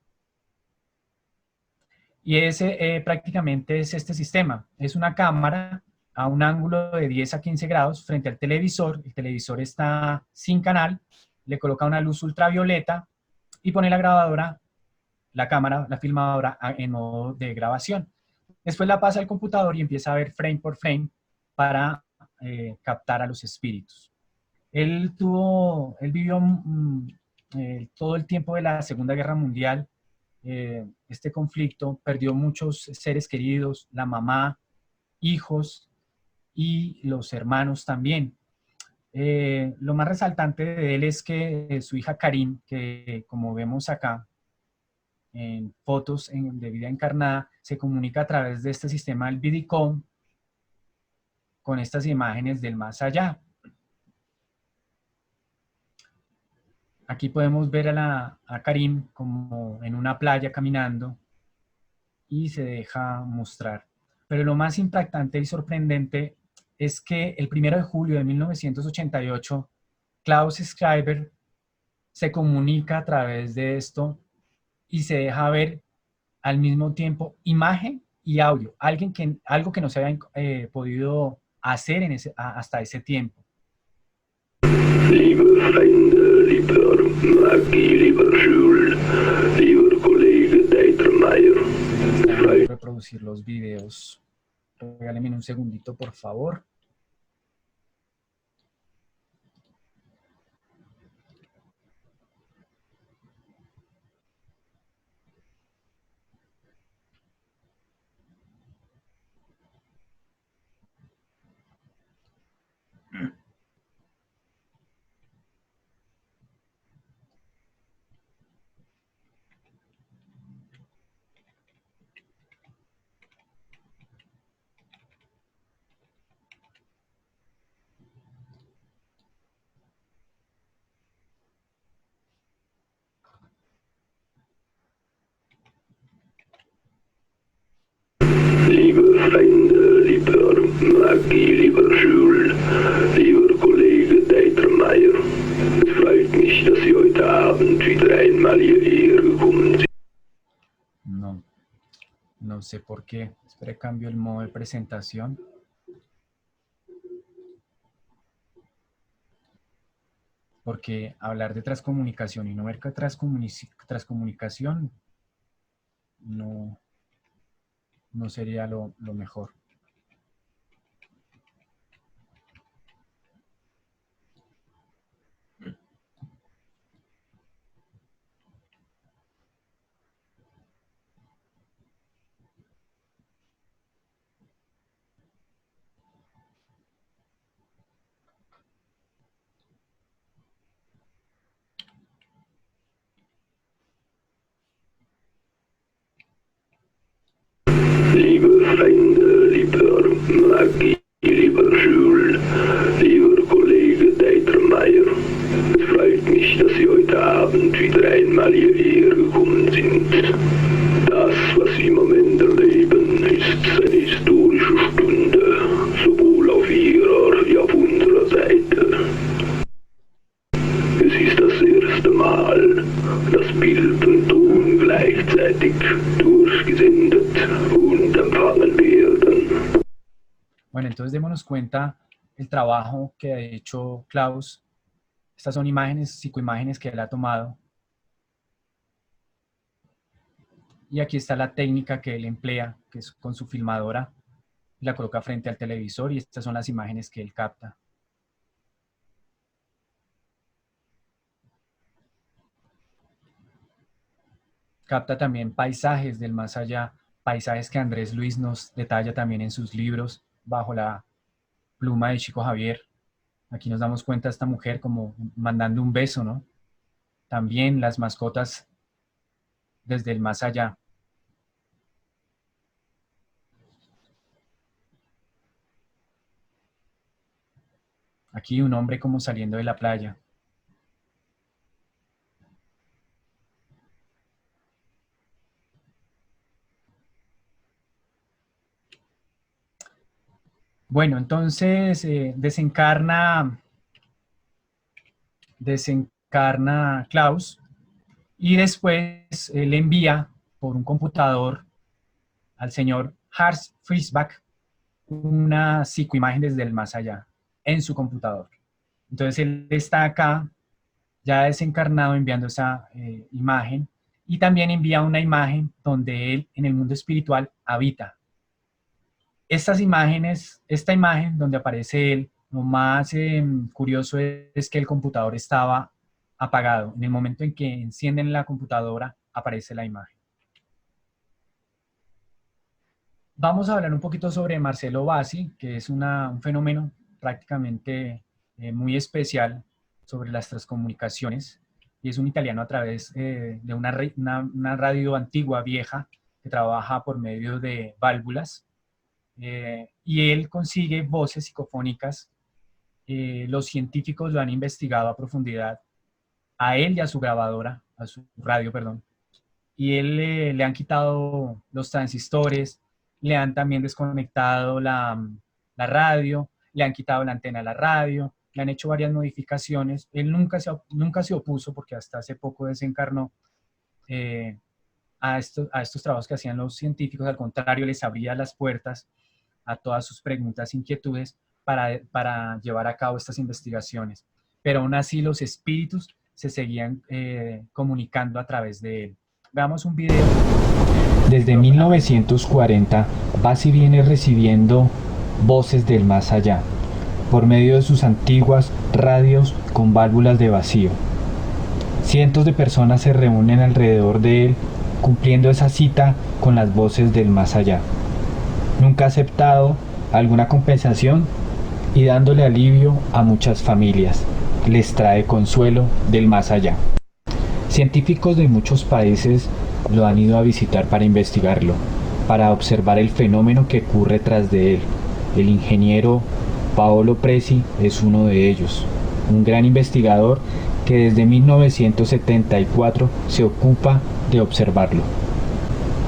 Y ese prácticamente es este sistema. Es una cámara a un ángulo de 10 a 15 grados frente al televisor. El televisor está sin canal, le coloca una luz ultravioleta y pone la grabadora, la cámara, la filmadora en modo de grabación. Después la pasa al computador y empieza a ver frame por frame para captar a los espíritus. Él vivió todo el tiempo de la Segunda Guerra Mundial, este conflicto, perdió muchos seres queridos, la mamá, hijos, y los hermanos también. Lo más resaltante de él es que su hija Karim, que como vemos acá en fotos de vida encarnada, se comunica a través de este sistema del Vidicom con estas imágenes del más allá. Aquí podemos ver a Karim como en una playa caminando y se deja mostrar. Pero lo más impactante y sorprendente es que el 1 de julio de 1988, Klaus Schreiber se comunica a través de esto y se deja ver al mismo tiempo imagen y audio, algo que no se había podido hacer hasta ese tiempo. Liebe Freunde, lieber Maggie, lieber Jules, lieber Kollege Deitermeier. Voy a reproducir los videos. Regálenme un segundito, por favor. Liebe Freunde, lieber Maggie, lieber Jules, lieber Kollege Deitermeier. Es freut mich, dass Sie heute Abend wieder einmal hierher gekommen sind. No sé por qué. Espera, cambio el modo de presentación. Porque hablar de transcomunicación y no ver que transcomunicación no sería lo mejor. Liebe Freunde, lieber Maggie, lieber Jules, lieber Kollege Deitermeier. Es freut mich, dass Sie heute Abend wieder einmal hierher gekommen sind. Das, was Sie im Moment erleben, ist eine historische Stunde, sowohl auf Ihrer wie auf unserer Seite. Es ist das erste Mal, dass Bild und Ton gleichzeitig durchgesendet und empfangen werden. Bueno, entonces démonos cuenta el trabajo que ha hecho Klaus. Estas son imágenes, psicoimágenes que él ha tomado. Y aquí está la técnica que él emplea, que es con su filmadora. La coloca frente al televisor y estas son las imágenes que él capta. Capta también paisajes del más allá, paisajes que Andrés Luis nos detalla también en sus libros, bajo la pluma de Chico Javier. Aquí nos damos cuenta de esta mujer como mandando un beso, ¿no? También las mascotas desde el más allá. Aquí un hombre como saliendo de la playa. Bueno, entonces desencarna Klaus y después le envía por un computador al señor Hans Friesbach una psicoimagen desde el más allá en su computador. Entonces él está acá ya desencarnado enviando esa imagen y también envía una imagen donde él en el mundo espiritual habita. Esta imagen donde aparece él, lo más curioso es que el computador estaba apagado. En el momento en que encienden la computadora, aparece la imagen. Vamos a hablar un poquito sobre Marcelo Bassi, que es un fenómeno prácticamente muy especial sobre las transcomunicaciones, y es un italiano a través de una radio antigua, vieja, que trabaja por medio de válvulas, y él consigue voces psicofónicas. Los científicos lo han investigado a profundidad, a él y a su grabadora, a su radio, perdón, y él le han quitado los transistores, le han también desconectado la radio, le han quitado la antena a la radio, le han hecho varias modificaciones. Él nunca se opuso, porque hasta hace poco desencarnó, a estos trabajos que hacían los científicos. Al contrario, les abría las puertas a todas sus preguntas, inquietudes, para llevar a cabo estas investigaciones. Pero aún así los espíritus se seguían comunicando a través de él. Veamos un video. Desde 1940, Bassi viene recibiendo voces del más allá, por medio de sus antiguas radios con válvulas de vacío. Cientos de personas se reúnen alrededor de él, cumpliendo esa cita con las voces del más allá. Nunca ha aceptado alguna compensación y dándole alivio a muchas familias, les trae consuelo del más allá. Científicos de muchos países lo han ido a visitar para investigarlo, para observar el fenómeno que ocurre tras de él. El ingeniero Paolo Presi es uno de ellos, un gran investigador que desde 1974 se ocupa de observarlo.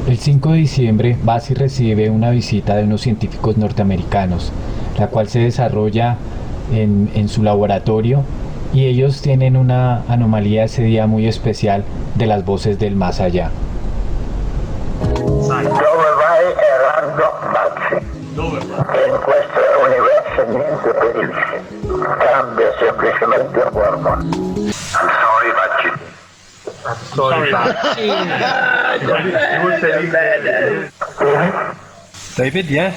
El 5 de diciembre, Bassi recibe una visita de unos científicos norteamericanos, la cual se desarrolla en su laboratorio, y ellos tienen una anomalía ese día muy especial de las voces del más allá. Dove vai errando Bassi? In questo universo niente perisce, cambia semplicemente forma. I'm sorry Bassi. David, yes?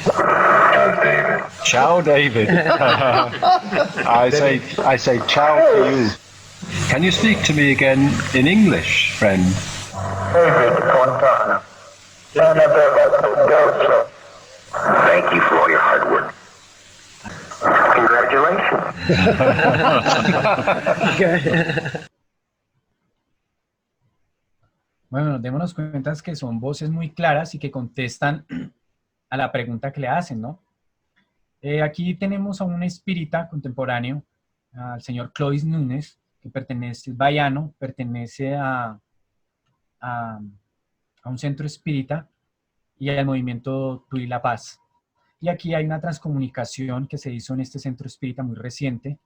Ciao, David. I say ciao to you. Can you speak to me again in English, friend? David Fontana. Thank you for all your hard work. Congratulations. Bueno, démonos cuenta que son voces muy claras y que contestan a la pregunta que le hacen, ¿no? Aquí tenemos a un espírita contemporáneo, al señor Clovis Núñez, que pertenece, es baiano, pertenece a un centro espírita y al movimiento Tú y la Paz. Y aquí hay una transcomunicación que se hizo en este centro espírita muy reciente.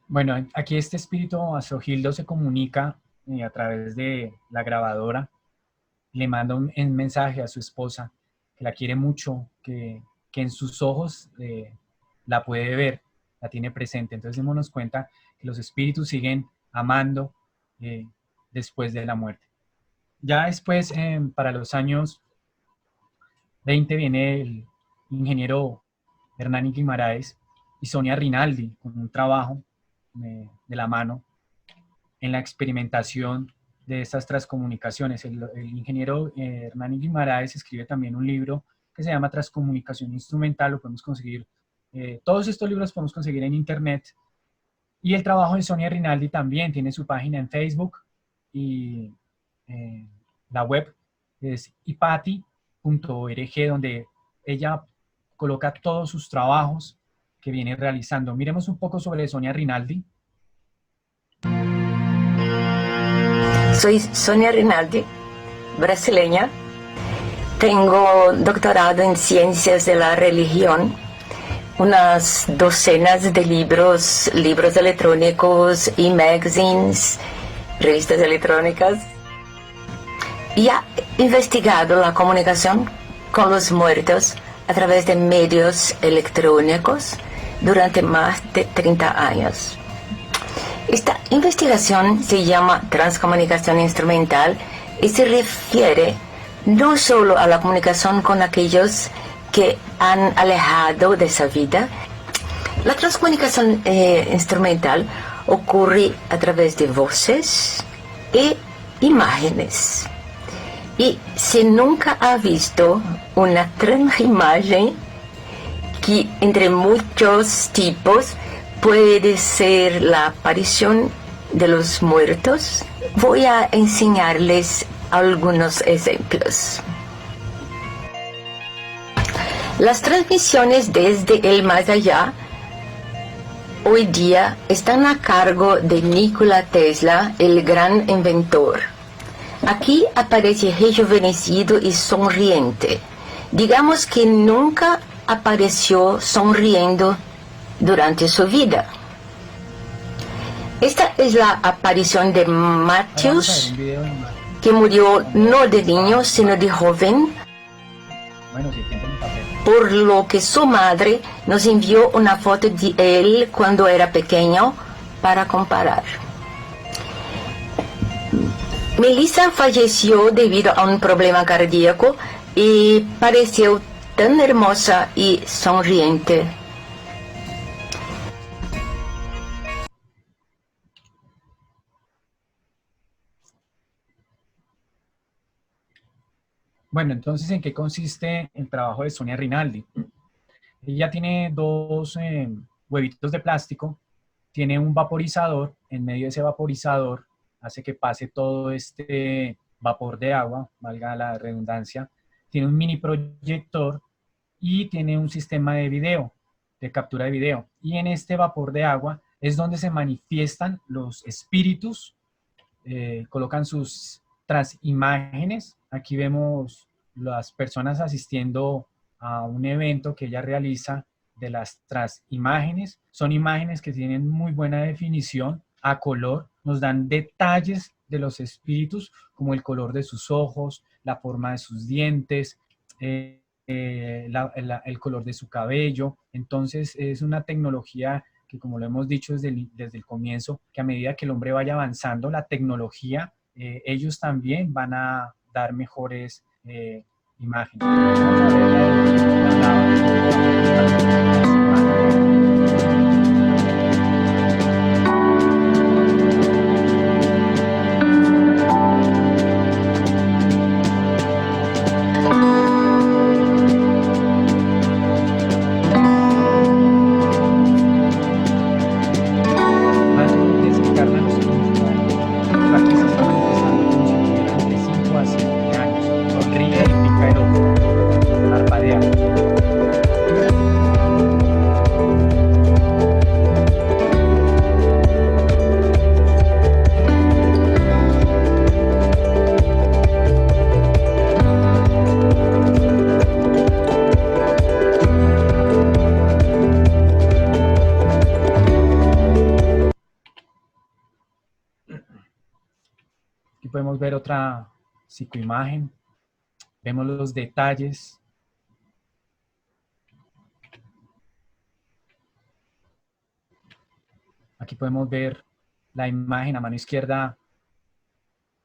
Bueno, aquí este espíritu Astrogildo se comunica a través de la grabadora, le manda un mensaje a su esposa, que la quiere mucho, que en sus ojos la puede ver, la tiene presente. Entonces démonos cuenta que los espíritus siguen amando después de la muerte. Ya después, para los años 20, viene el ingeniero Hernani Guimaraes y Sonia Rinaldi con un trabajo de la mano en la experimentación de estas transcomunicaciones. El ingeniero Hernani Guimaraes escribe también un libro que se llama Transcomunicación Instrumental. Lo podemos conseguir, todos estos libros podemos conseguir en internet. Y el trabajo de Sonia Rinaldi también tiene su página en Facebook, y la web es ipati.org, donde ella coloca todos sus trabajos que viene realizando. Miremos un poco sobre Sonia Rinaldi. Soy Sonia Rinaldi, brasileña. Tengo doctorado en Ciencias de la Religión, unas docenas de libros electrónicos, e-magazines, revistas electrónicas. Y he investigado la comunicación con los muertos a través de medios electrónicos durante más de 30 años. Esta investigación se llama transcomunicación instrumental y se refiere no solo a la comunicación con aquellos que han alejado de esa vida. La transcomunicación instrumental ocurre a través de voces e imágenes. Y si nunca ha visto una transimagen, que entre muchos tipos puede ser la aparición de los muertos, voy a enseñarles algunos ejemplos. Las transmisiones desde el más allá hoy día están a cargo de Nikola Tesla, el gran inventor. Aquí aparece rejuvenecido y sonriente. Digamos que nunca apareció sonriendo durante su vida. Esta es la aparición de Matthews, que murió no de niño, sino de joven, por lo que su madre nos envió una foto de él cuando era pequeño para comparar. Melissa falleció debido a un problema cardíaco y pareció tan hermosa y sonriente. Bueno, entonces, ¿en qué consiste el trabajo de Sonia Rinaldi? Ella tiene dos huevitos de plástico, tiene un vaporizador, en medio de ese vaporizador hace que pase todo este vapor de agua, valga la redundancia, tiene un mini proyector y tiene un sistema de video, de captura de video. Y en este vapor de agua es donde se manifiestan los espíritus, colocan sus transimágenes. Aquí vemos las personas asistiendo a un evento que ella realiza de las transimágenes. Son imágenes que tienen muy buena definición, a color, nos dan detalles de los espíritus, como el color de sus ojos, la forma de sus dientes, el color de su cabello. Entonces es una tecnología que, como lo hemos dicho desde el comienzo, que a medida que el hombre vaya avanzando, la tecnología, ellos también van a dar mejores imágenes. Vamos a ver podemos ver otra psicoimagen, vemos los detalles. Aquí podemos ver la imagen a mano izquierda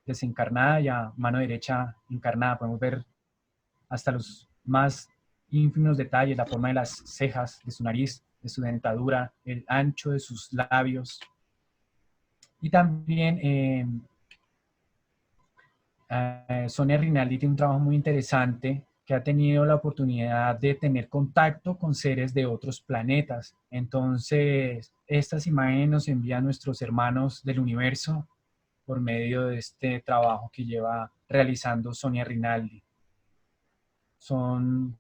desencarnada y a mano derecha encarnada. Podemos ver hasta los más ínfimos detalles, la forma de las cejas, de su nariz, de su dentadura, el ancho de sus labios. Y también Sonia Rinaldi tiene un trabajo muy interesante, que ha tenido la oportunidad de tener contacto con seres de otros planetas. Entonces, estas imágenes nos envían nuestros hermanos del universo por medio de este trabajo que lleva realizando Sonia Rinaldi. Son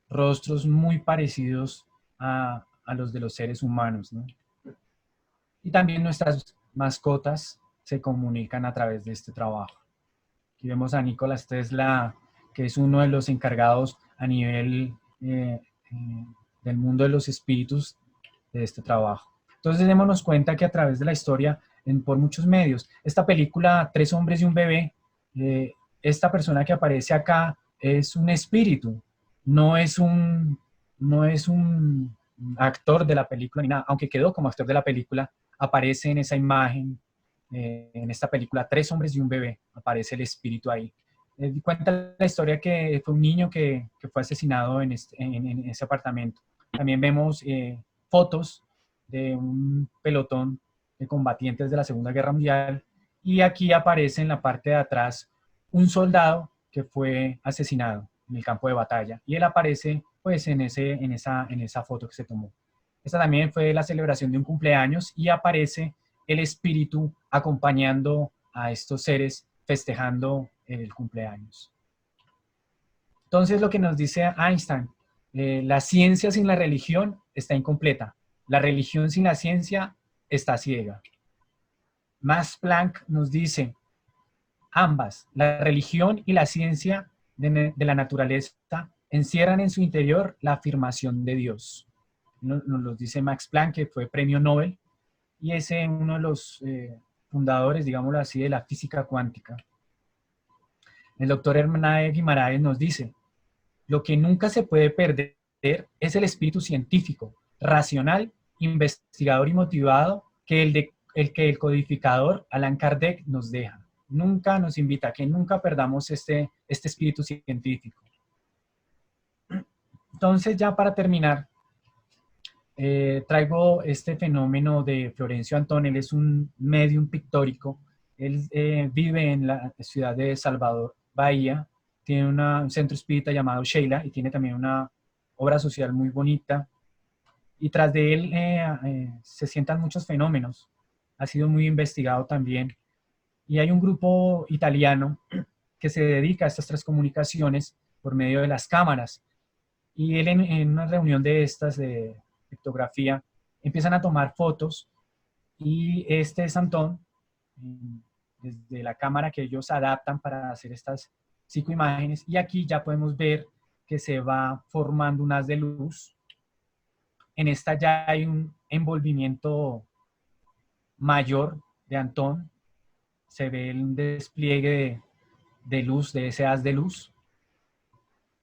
rostros muy parecidos a los de los seres humanos, ¿no? Y también nuestras mascotas se comunican a través de este trabajo. Aquí vemos a Nikola Tesla, que es uno de los encargados a nivel del mundo de los espíritus de este trabajo. Entonces démonos cuenta que a través de la historia, por muchos medios, esta película Tres hombres y un bebé, esta persona que aparece acá es un espíritu, no es un actor de la película ni nada, aunque quedó como actor de la película, aparece en esa imagen, en esta película Tres hombres y un bebé, aparece el espíritu ahí. Cuenta la historia que fue un niño que fue asesinado en ese apartamento. También vemos fotos de un pelotón de combatientes de la Segunda Guerra Mundial, y aquí aparece en la parte de atrás un soldado que fue asesinado en el campo de batalla, y él aparece pues en esa foto que se tomó. Esta también fue la celebración de un cumpleaños y aparece el espíritu acompañando a estos seres festejando el cumpleaños. Entonces lo que nos dice Einstein, la ciencia sin la religión está incompleta, la religión sin la ciencia está ciega. Max Planck nos dice, ambas, la religión y la ciencia de la naturaleza, encierran en su interior la afirmación de Dios. Nos lo dice Max Planck, que fue premio Nobel, y es uno de los fundadores, digámoslo así, de la física cuántica. El doctor Hernán Guimaraes nos dice, lo que nunca se puede perder es el espíritu científico, racional, investigador y motivado que el codificador Allan Kardec nos deja. Nunca nos invita a que nunca perdamos este espíritu científico. Entonces, ya para terminar, traigo este fenómeno de Florencio Antón. Él es un medium pictórico. Él vive en la ciudad de Salvador, Bahía. Tiene un centro espírita llamado Sheila y tiene también una obra social muy bonita. Y tras de él se sientan muchos fenómenos. Ha sido muy investigado también. Y hay un grupo italiano que se dedica a estas transcomunicaciones por medio de las cámaras. Y él en una reunión de estas de pictografía empiezan a tomar fotos, y este es Antón, desde la cámara que ellos adaptan para hacer estas psicoimágenes, y aquí ya podemos ver que se va formando un haz de luz. En esta ya hay un envolvimiento mayor de Antón, se ve el despliegue de luz, de ese haz de luz.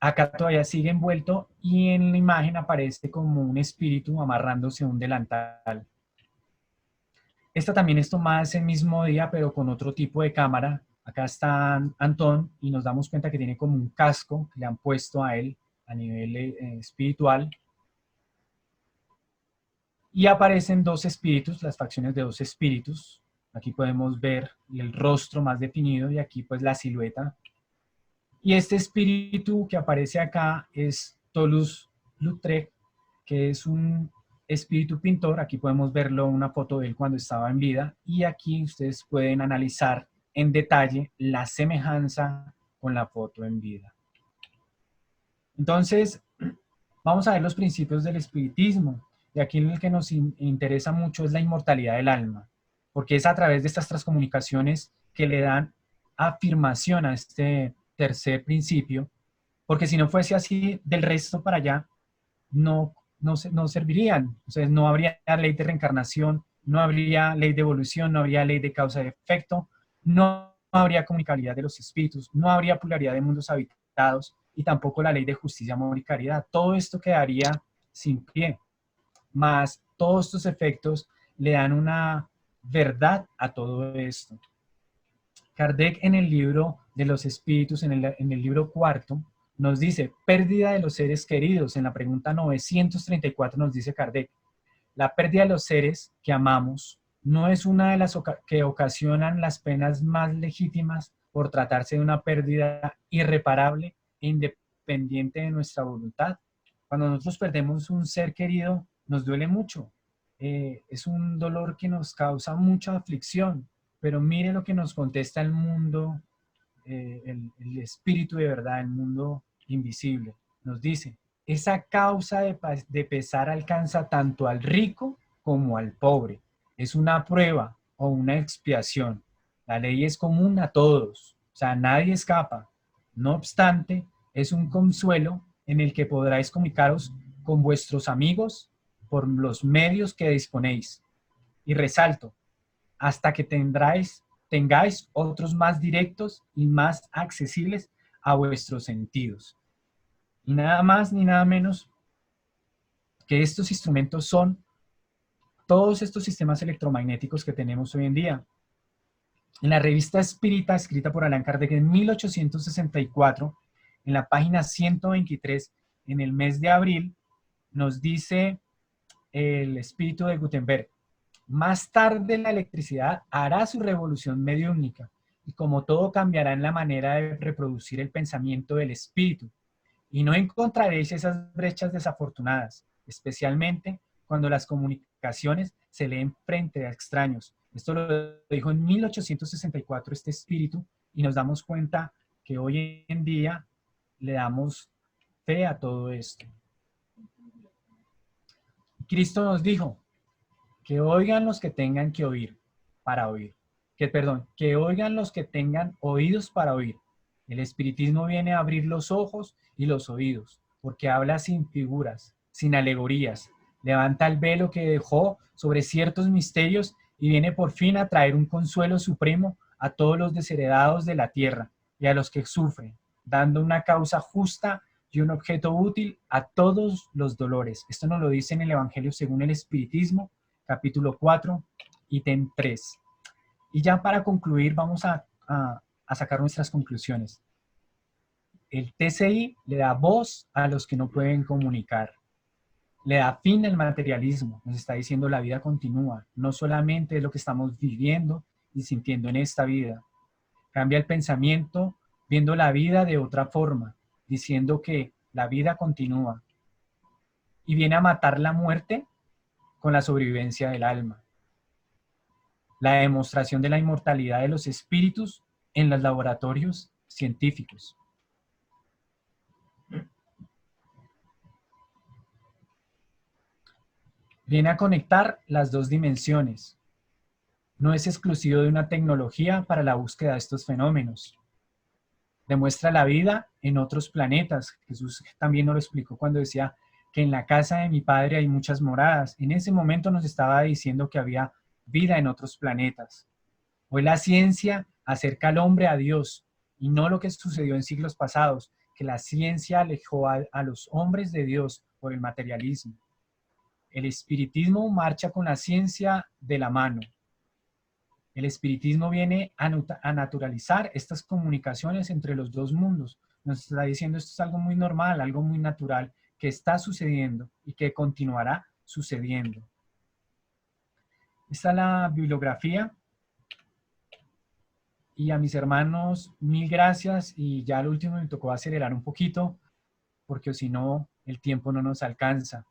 Acá todavía sigue envuelto y en la imagen aparece como un espíritu amarrándose a un delantal. Esta también es tomada ese mismo día, pero con otro tipo de cámara. Acá está Antón y nos damos cuenta que tiene como un casco que le han puesto a él a nivel espiritual. Y aparecen dos espíritus, las facciones de dos espíritus. Aquí podemos ver el rostro más definido y aquí pues la silueta. Y este espíritu que aparece acá es Toulouse-Lautrec, que es un espíritu pintor. Aquí podemos verlo, una foto de él cuando estaba en vida. Y aquí ustedes pueden analizar en detalle la semejanza con la foto en vida. Entonces, vamos a ver los principios del espiritismo. Y aquí el que nos interesa mucho es la inmortalidad del alma, porque es a través de estas transcomunicaciones que le dan afirmación a este tercer principio, porque si no fuese así, del resto para allá no servirían. O sea, no habría ley de reencarnación, no habría ley de evolución, no habría ley de causa y efecto, no habría comunicabilidad de los espíritus, no habría pluralidad de mundos habitados y tampoco la ley de justicia, amor y caridad. Todo esto quedaría sin pie, más todos estos efectos le dan una verdad a todo esto. Kardec en el libro de los espíritus, en el libro cuarto, nos dice, pérdida de los seres queridos. En la pregunta 934 nos dice Kardec, la pérdida de los seres que amamos no es una de las que ocasionan las penas más legítimas por tratarse de una pérdida irreparable e independiente de nuestra voluntad. Cuando nosotros perdemos un ser querido, nos duele mucho. Es un dolor que nos causa mucha aflicción. Pero mire lo que nos contesta el mundo, el espíritu de verdad, el mundo invisible. Nos dice, esa causa de pesar alcanza tanto al rico como al pobre. Es una prueba o una expiación. La ley es común a todos, o sea, nadie escapa. No obstante, es un consuelo en el que podráis comunicaros con vuestros amigos por los medios que disponéis. Y resalto, hasta que tengáis otros más directos y más accesibles a vuestros sentidos. Y nada más ni nada menos que estos instrumentos son todos estos sistemas electromagnéticos que tenemos hoy en día. En la revista Espírita, escrita por Allan Kardec en 1864, en la página 123, en el mes de abril, nos dice el espíritu de Gutenberg: más tarde la electricidad hará su revolución mediúnica, y como todo cambiará en la manera de reproducir el pensamiento del espíritu, y no encontraréis esas brechas desafortunadas, especialmente cuando las comunicaciones se leen frente a extraños. Esto lo dijo en 1864 este espíritu, y nos damos cuenta que hoy en día le damos fe a todo esto. Cristo nos dijo que oigan los que tengan que oír para oír. Que oigan los que tengan oídos para oír. El espiritismo viene a abrir los ojos y los oídos, porque habla sin figuras, sin alegorías. Levanta el velo que dejó sobre ciertos misterios y viene por fin a traer un consuelo supremo a todos los desheredados de la tierra y a los que sufren, dando una causa justa y un objeto útil a todos los dolores. Esto nos lo dice en el Evangelio según el Espiritismo, capítulo 4, ítem 3. Y ya para concluir vamos a sacar nuestras conclusiones. El TCI le da voz a los que no pueden comunicar. Le da fin al materialismo. Nos está diciendo la vida continúa. No solamente es lo que estamos viviendo y sintiendo en esta vida. Cambia el pensamiento viendo la vida de otra forma, diciendo que la vida continúa. Y viene a matar la muerte con la sobrevivencia del alma. La demostración de la inmortalidad de los espíritus en los laboratorios científicos. Viene a conectar las dos dimensiones. No es exclusivo de una tecnología para la búsqueda de estos fenómenos. Demuestra la vida en otros planetas. Jesús también nos lo explicó cuando decía que en la casa de mi Padre hay muchas moradas. En ese momento nos estaba diciendo que había vida en otros planetas. Hoy la ciencia acerca al hombre a Dios, y no lo que sucedió en siglos pasados, que la ciencia alejó a los hombres de Dios por el materialismo. El espiritismo marcha con la ciencia de la mano. El espiritismo viene a naturalizar estas comunicaciones entre los dos mundos. Nos está diciendo esto es algo muy normal, algo muy natural, que está sucediendo y que continuará sucediendo. Esta es la bibliografía. Y a mis hermanos, mil gracias. Y ya al último me tocó acelerar un poquito, porque si no, el tiempo no nos alcanza.